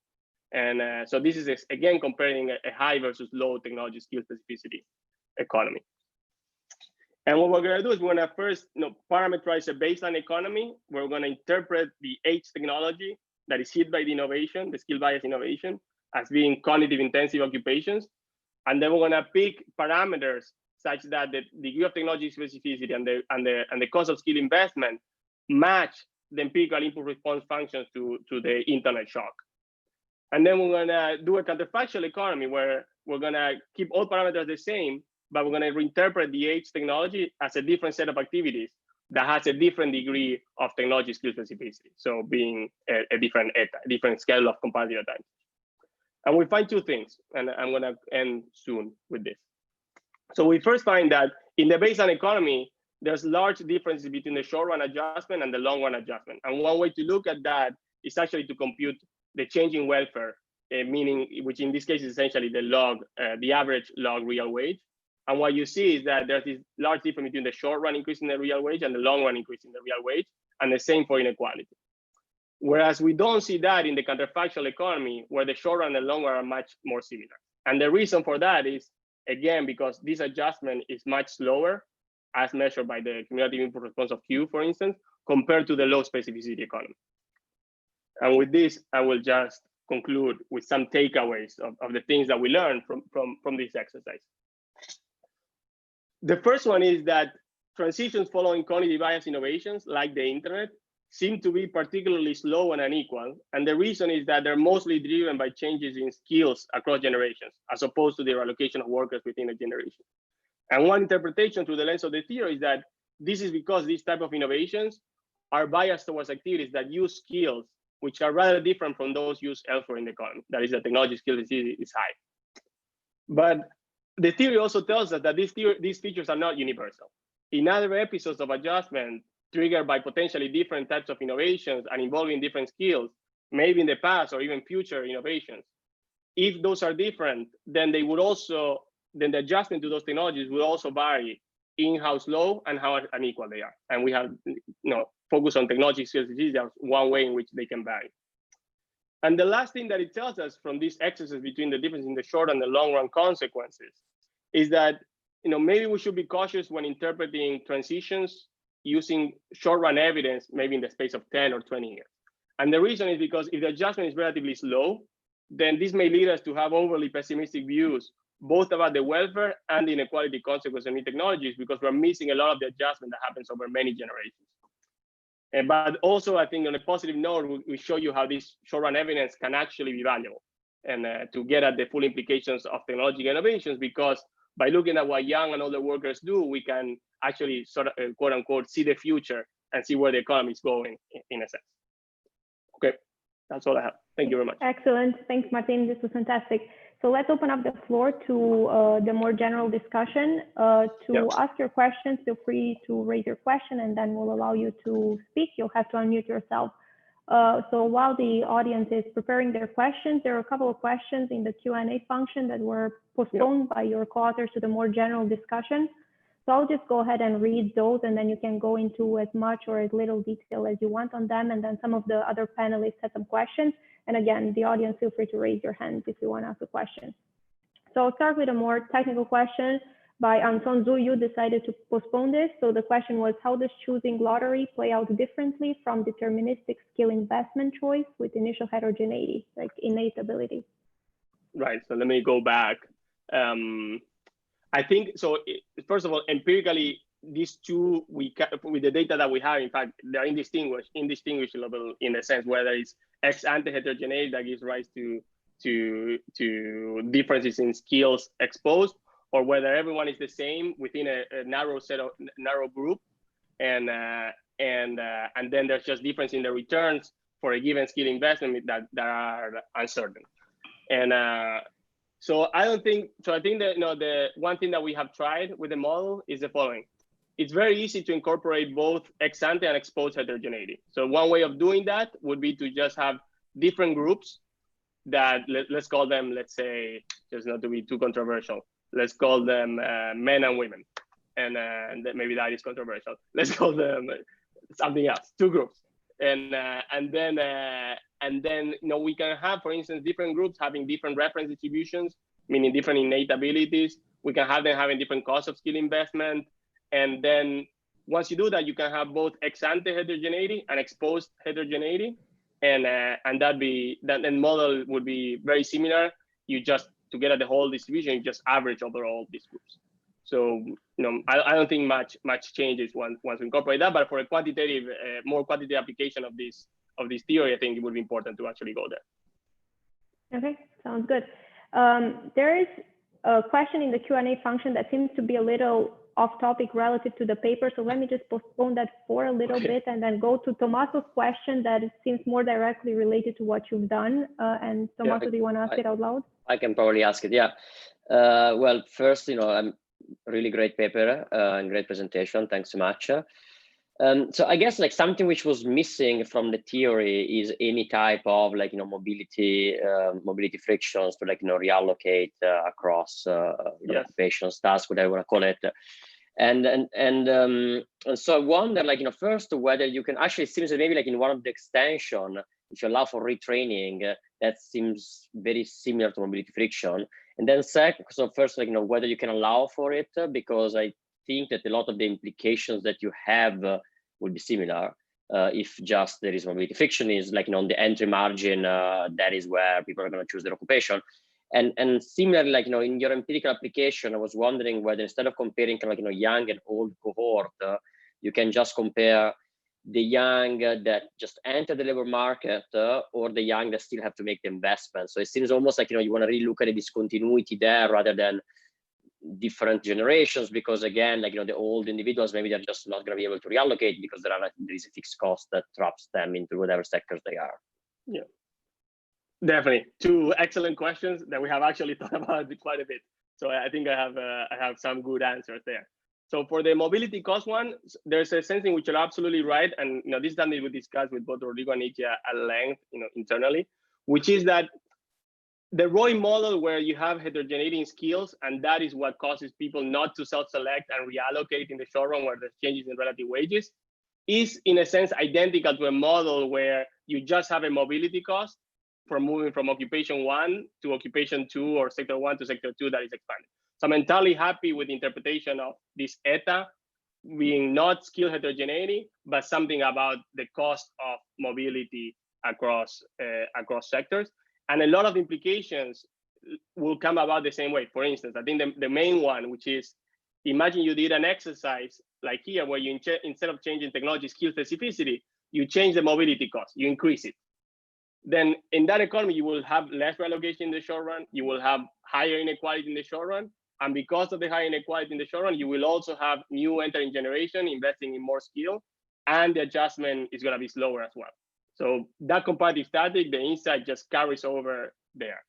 And so this is, again, comparing a high versus low technology skill specificity economy. And what we're going to do is we're going to first parameterize a baseline economy. We're going to interpret the H technology that is hit by the innovation, the skill bias innovation, as being cognitive intensive occupations. And then we're going to pick parameters such that the degree of technology specificity and the cost of skill investment match the empirical input response functions to the internet shock. And then we're gonna do a counterfactual economy where we're gonna keep all parameters the same, but we're gonna reinterpret the age technology as a different set of activities that has a different degree of technology skill specificity. So being a different scale of comparative advantage. And we find two things, and I'm gonna end soon with this. So we first find that in the baseline economy, there's large differences between the short run adjustment and the long run adjustment. And one way to look at that is actually to compute the change in welfare, meaning, which in this case is essentially the log, the average log real wage. And what you see is that there's this large difference between the short run increase in the real wage and the long run increase in the real wage, and the same for inequality. Whereas we don't see that in the counterfactual economy, where the short run and the long run are much more similar. And the reason for that is, again, because this adjustment is much slower, as measured by the cumulative input response of Q, for instance, compared to the low specificity economy. And with this, I will just conclude with some takeaways of the things that we learned from this exercise. The first one is that transitions following cognitive bias innovations, like the internet, seem to be particularly slow and unequal. And the reason is that they're mostly driven by changes in skills across generations, as opposed to the reallocation of workers within a generation. And one interpretation through the lens of the theory is that this is because these type of innovations are biased towards activities that use skills which are rather different from those used elsewhere in the economy. That is, the technology skill is high. But the theory also tells us that these features are not universal. In other episodes of adjustment triggered by potentially different types of innovations and involving different skills, maybe in the past or even future innovations, if those are different, then they would also, then the adjustment to those technologies will also vary in how slow and how unequal they are. And we have focus on technology skills as one way in which they can vary. And the last thing that it tells us from this exercise between the difference in the short and the long run consequences is that maybe we should be cautious when interpreting transitions using short run evidence, maybe in the space of 10 or 20 years. And the reason is because if the adjustment is relatively slow, then this may lead us to have overly pessimistic views, both about the welfare and the inequality consequences of new technologies, because we're missing a lot of the adjustment that happens over many generations. But also, I think on a positive note, we show you how this short-run evidence can actually be valuable and to get at the full implications of technological innovations, because by looking at what young and older workers do, we can actually sort of, quote unquote, see the future and see where the economy is going in a sense. Okay, that's all I have. Thank you very much. Excellent. Thanks, Martin. This was fantastic. So let's open up the floor to the more general discussion. Ask your questions, feel free to raise your question, and then we'll allow you to speak. You'll have to unmute yourself. So while the audience is preparing their questions, there are a couple of questions in the Q&A function that were postponed by your co-authors to the more general discussion. So I'll just go ahead and read those, and then you can go into as much or as little detail as you want on them. And then some of the other panelists have some questions. And again, the audience, feel free to raise your hands if you want to ask a question. So I'll start with a more technical question by Anton Zhu. You decided to postpone this. So the question was, how does choosing lottery play out differently from deterministic skill investment choice with initial heterogeneity, like innate ability? Right, so let me go back. I think, so first of all, empirically, these two, with the data that we have, in fact, they're indistinguishable in the sense whether it's ex ante heterogeneity that gives rise to differences in skills exposed, or whether everyone is the same within a narrow group, and then there's just difference in the returns for a given skill investment that are uncertain. And so I think that the one thing that we have tried with the model is the following. It's very easy to incorporate both ex ante and exposed heterogeneity. So one way of doing that would be to just have different groups that let's call them, let's say, just not to be too controversial, let's call them men and women, and maybe that is controversial. Let's call them something else, two groups, and then we can have, for instance, different groups having different reference distributions, meaning different innate abilities. We can have them having different costs of skill investment. And then once you do that, you can have both ex ante heterogeneity and exposed heterogeneity, and that model would be very similar. You just, to get at the whole distribution, you just average over all these groups. So I don't think much changes once we incorporate that. But for a quantitative, more quantitative application of this theory, I think it would be important to actually go there. Okay, sounds good. There is a question in the Q&A function that seems to be a little off topic relative to the paper. So let me just postpone that for a little bit and then go to Tommaso's question that seems more directly related to what you've done. And Tommaso, do you want to ask it out loud? I can probably ask it, yeah. Well, first, really great paper and great presentation. Thanks so much. So I guess like something which was missing from the theory is any type of mobility frictions to reallocate across occupations, tasks, whatever you want to call it. And so I wonder first whether you can actually, it seems that maybe in one of the extension, if you allow for retraining, that seems very similar to mobility friction. And then second, so first whether you can allow for it, because I think that a lot of the implications that you have will be similar if just there is mobility friction is on the entry margin, that is where people are going to choose their occupation. And similarly, in your empirical application, I was wondering whether instead of comparing young and old cohort, you can just compare the young that just enter the labor market or the young that still have to make the investment. So it seems almost you want to really look at the discontinuity there rather than different generations, because again, the old individuals, maybe they're just not going to be able to reallocate because there is a fixed cost that traps them into whatever sectors they are. Yeah, definitely. Two excellent questions that we have actually thought about quite a bit. So I think I have some good answers there. So for the mobility cost one, there's a sense in which you're absolutely right, and this is something we discussed with both Rodrigo and Ichi at length, internally, which is that the ROI model where you have heterogeneity in skills, and that is what causes people not to self-select and reallocate in the short run where there's changes in relative wages, is in a sense identical to a model where you just have a mobility cost for moving from occupation 1 to occupation 2 or sector 1 to sector 2 that is expanded. So I'm entirely happy with the interpretation of this eta being not skill heterogeneity, but something about the cost of mobility across sectors. And a lot of implications will come about the same way. For instance, I think the main one, which is, imagine you did an exercise like here, where you instead of changing technology skill specificity, you change the mobility cost, you increase it. Then in that economy, you will have less reallocation in the short run, you will have higher inequality in the short run. And because of the high inequality in the short run, you will also have new entering generation investing in more skill, and the adjustment is going to be slower as well. So that comparative static, the insight just carries over there.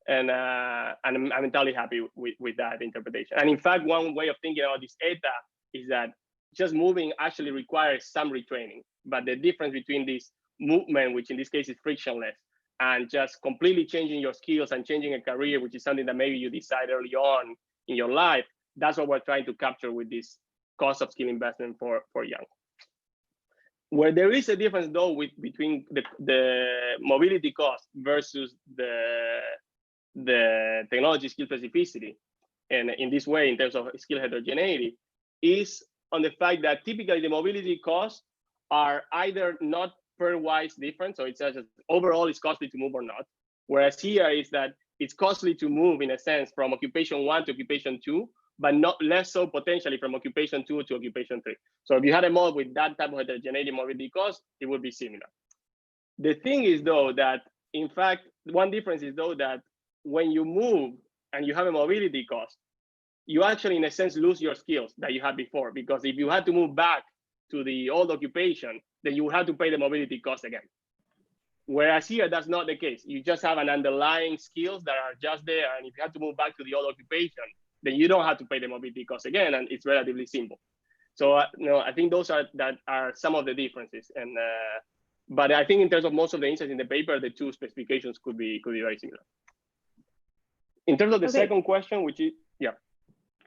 And I'm entirely happy with that interpretation. And in fact, one way of thinking about this eta is that just moving actually requires some retraining. But the difference between this movement, which in this case is frictionless, and just completely changing your skills and changing a career, which is something that maybe you decide early on in your life, that's what we're trying to capture with this cost of skill investment for young. Where there is a difference though between the mobility cost versus the technology skill specificity, and in this way, in terms of skill heterogeneity, is on the fact that typically the mobility costs are either not pairwise different, so it's just overall it's costly to move or not. Whereas here is that it's costly to move in a sense from occupation 1 to occupation 2, but not less so potentially from occupation 2 to occupation 3. So if you had a model with that type of heterogeneity mobility cost, it would be similar. The thing is though that, in fact, one difference is though that when you move and you have a mobility cost, you actually in a sense lose your skills that you had before, because if you had to move back to the old occupation, then you would have to pay the mobility cost again. Whereas here, that's not the case. You just have an underlying skills that are just there. And if you have to move back to the old occupation, then you don't have to pay the mobility cost again. And it's relatively simple. So, I think those are some of the differences. And but I think in terms of most of the insights in the paper, the two specifications could be very similar. In terms of the second question, which is,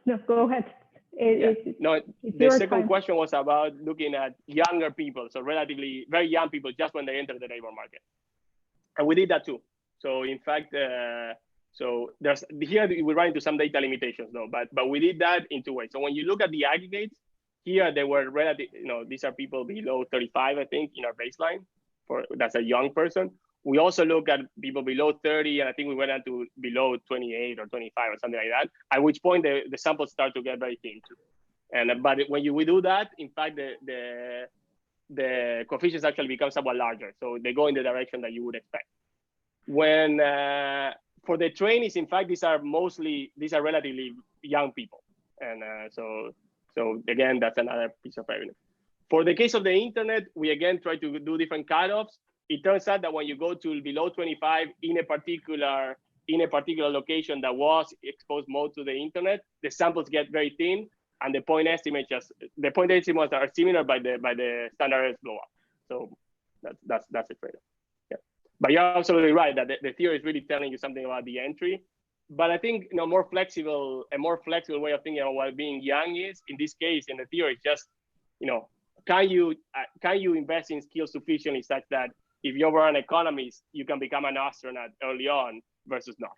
No, go ahead. The second question was about looking at younger people, so relatively very young people, just when they enter the labor market, and we did that too. So in fact, so there's here we run into some data limitations though, but we did that in two ways. So when you look at the aggregates, here they were relative. These are people below 35, I think, in our baseline. That's a young person. We also look at people below 30, and I think we went on to below 28 or 25 or something like that, at which point the samples start to get very thin too. And but when we do that, in fact, the coefficients actually become somewhat larger. So they go in the direction that you would expect. When for the trainees, in fact, these are relatively young people. And so again, that's another piece of evidence. For the case of the internet, we again try to do different cutoffs. It turns out that when you go to below 25 in a particular location that was exposed more to the internet, the samples get very thin, and the point estimates are similar by the standard errors blow up. So that's a trade-off. Yeah, but you're absolutely right that the theory is really telling you something about the entry. But I think a more flexible way of thinking about what being young is in this case in the theory is just can you invest in skills sufficiently such that if you're an economist, you can become an astronaut early on versus not.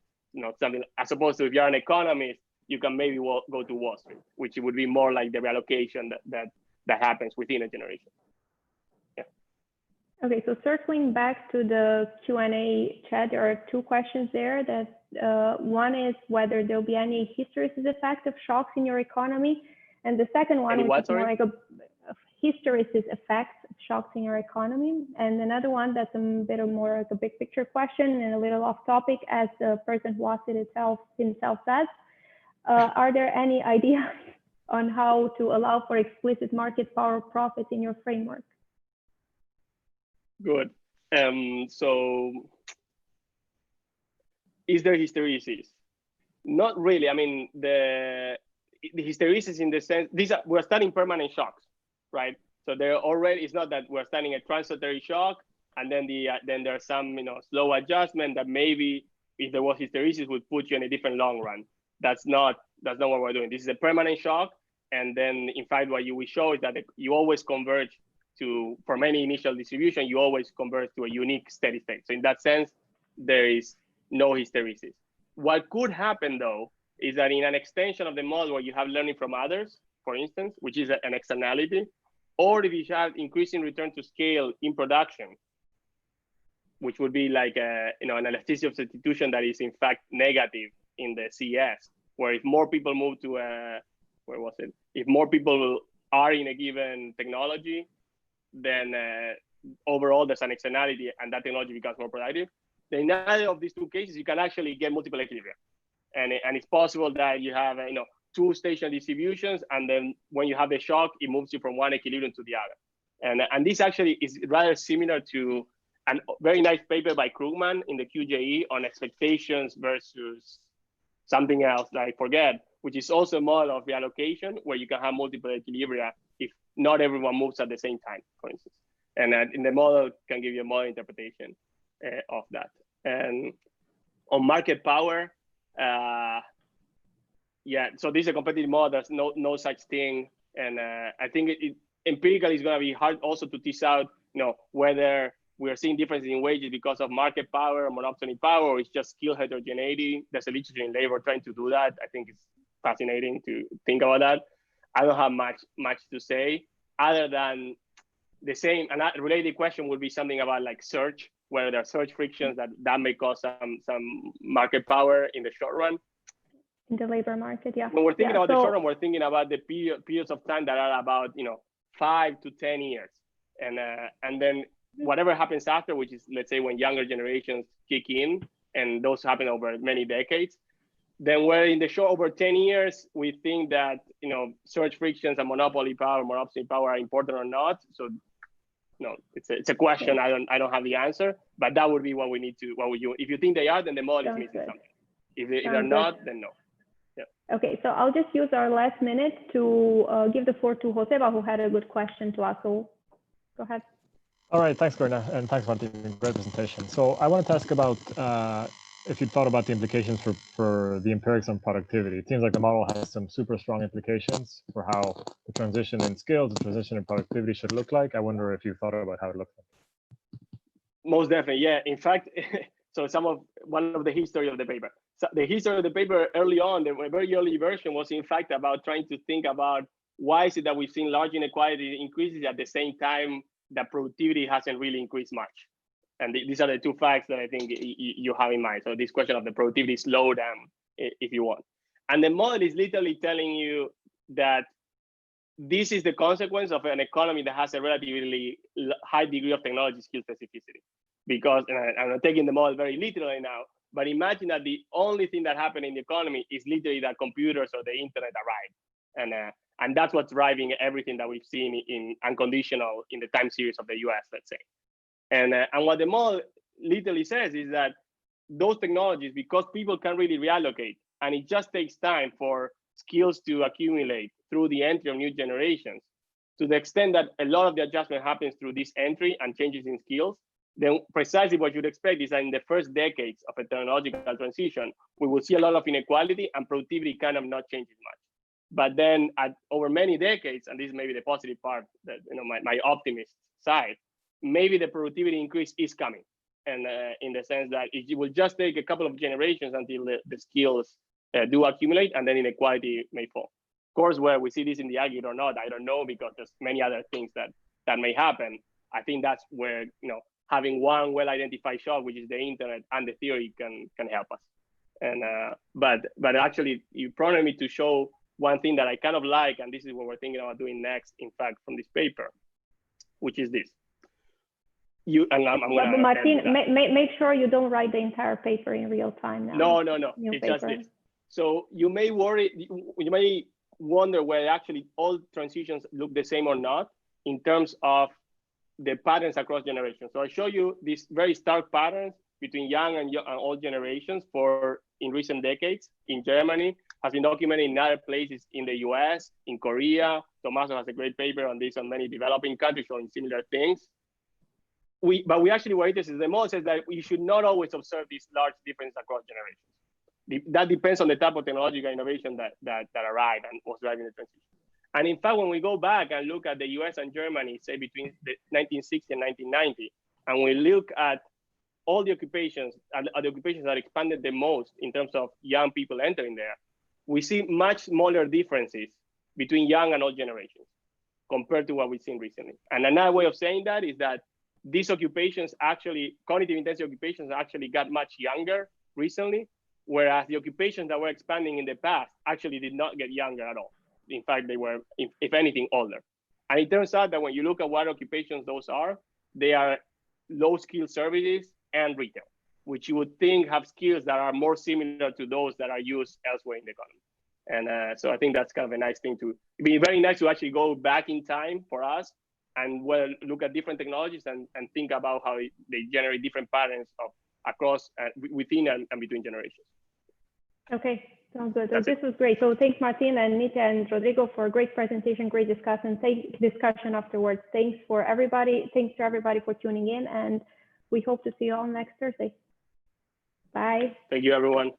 Something as opposed to if you're an economist, you can maybe go to Wall Street, which would be more like the reallocation that happens within a generation. Yeah. Okay, so circling back to the Q&A chat, there are two questions there. That one is whether there'll be any hysteresis effect of shocks in your economy, and the second one is more like a hysteresis effects of shocks in your economy. And another one that's a bit more like a big picture question and a little off topic, as the person who asked it himself says. Are there any ideas on how to allow for explicit market power profits in your framework? Good. So is there hysteresis? Not really. I mean, the hysteresis in the sense, we're studying permanent shocks, right? So there already, it's not that we're studying a transitory shock and then there's some slow adjustment that maybe if there was hysteresis would put you in a different long run. That's not what we're doing. This is a permanent shock, and then in fact what we show is that you always converge to, from any initial distribution, you always converge to a unique steady state. So in that sense, there is no hysteresis. What could happen though is that in an extension of the model where you have learning from others, for instance, which is an externality, or if you have increasing return to scale in production, which would be like an elasticity of substitution that is in fact negative in the CS, where if more people move to if more people are in a given technology, then overall there's an externality and that technology becomes more productive. Then in either of these two cases, you can actually get multiple equilibria. And it's possible that you have two station distributions, and then when you have the shock, it moves you from one equilibrium to the other. And this actually is rather similar to a very nice paper by Krugman in the QJE on expectations versus something else that I forget, which is also a model of reallocation where you can have multiple equilibria if not everyone moves at the same time, for instance. And in the model can give you a model interpretation of that. And on market power, yeah, so this is a competitive model. There's no such thing. And I think empirical is going to be hard also to tease out, whether we are seeing differences in wages because of market power or monopsony power, or it's just skill heterogeneity. There's a literature in labor trying to do that. I think it's fascinating to think about that. I don't have much to say other than the same. And a related question would be something about like search, whether there are search frictions that may cause some market power in the short run. In the labor market, yeah. When we're thinking about the short run, we're thinking about the periods of time that are about 5 to 10 years, and then whatever happens after, which is, let's say, when younger generations kick in, and those happen over many decades, then where in the short over 10 years, we think that search frictions and monopoly power, monopsony power are important or not. So it's a question. I don't have the answer, but that would be what we need to, if you think they are, then the model is missing something. If they're not, then no. Yeah. Okay, so I'll just use our last minute to give the floor to Joseba, who had a good question to ask. So go ahead. All right, thanks, Gorna, and thanks, Martin. Great presentation. So I wanted to ask about if you thought about the implications for the empirics on productivity. It seems like the model has some super strong implications for how the transition in skills, the transition in productivity should look like. I wonder if you thought about how it looks like. Most definitely, yeah. In fact, so one of the history of the paper. So the history of the paper early on, the very early version was in fact about trying to think about why is it that we've seen large inequality increases at the same time that productivity hasn't really increased much. And these are the two facts that I think you have in mind. So this question of the productivity slowdown, if you want. And the model is literally telling you that this is the consequence of an economy that has a relatively high degree of technology skill specificity. Because, and I'm not taking the model very literally now, but imagine that the only thing that happened in the economy is literally that computers or the internet arrived. And that's what's driving everything that we've seen in unconditional in the time series of the US, let's say. And what the model literally says is that those technologies, because people can really reallocate, and it just takes time for skills to accumulate through the entry of new generations, to the extent that a lot of the adjustment happens through this entry and changes in skills, then precisely what you'd expect is that in the first decades of a technological transition, we will see a lot of inequality and productivity kind of not changes much. But then over many decades, and this is maybe the positive part, that my optimist side, maybe the productivity increase is coming. And in the sense that it will just take a couple of generations until the skills do accumulate, and then inequality may fall. Of course, where we see this in the aggregate or not, I don't know, because there's many other things that may happen. I think that's where having one well-identified shock, which is the internet, and the theory can help us. And but actually, you prompted me to show one thing that I kind of like, and this is what we're thinking about doing next, in fact, from this paper, which is this. Martin, make sure you don't write the entire paper in real time now. No. It's just this. So you may wonder whether actually all transitions look the same or not in terms of the patterns across generations. So I show you these very stark patterns between young and old generations in recent decades. In Germany, has been documented in other places in the US, in Korea. Tommaso has a great paper on this on many developing countries showing similar things. But we actually were interested. The model says that we should not always observe these large differences across generations. That depends on the type of technological innovation that arrived and was driving the transition. And in fact, when we go back and look at the US and Germany, say between the 1960 and 1990, and we look at all the occupations, and the occupations that expanded the most in terms of young people entering there, we see much smaller differences between young and old generations compared to what we've seen recently. And another way of saying that is that these occupations actually, cognitive intensive occupations actually got much younger recently, whereas the occupations that were expanding in the past actually did not get younger at all. In fact, they were, if anything, older. And it turns out that when you look at what occupations those are, they are low-skill services and retail, which you would think have skills that are more similar to those that are used elsewhere in the economy. And so I think that's kind of a nice thing it'd be very nice to actually go back in time for us and look at different technologies and think about how they generate different patterns across, within and between generations. Okay, sounds good. This was great. So thanks, Martin and Nitya and Rodrigo, for a great presentation, great discussion afterwards. Thanks to everybody for tuning in, and we hope to see you all next Thursday. Bye. Thank you, everyone.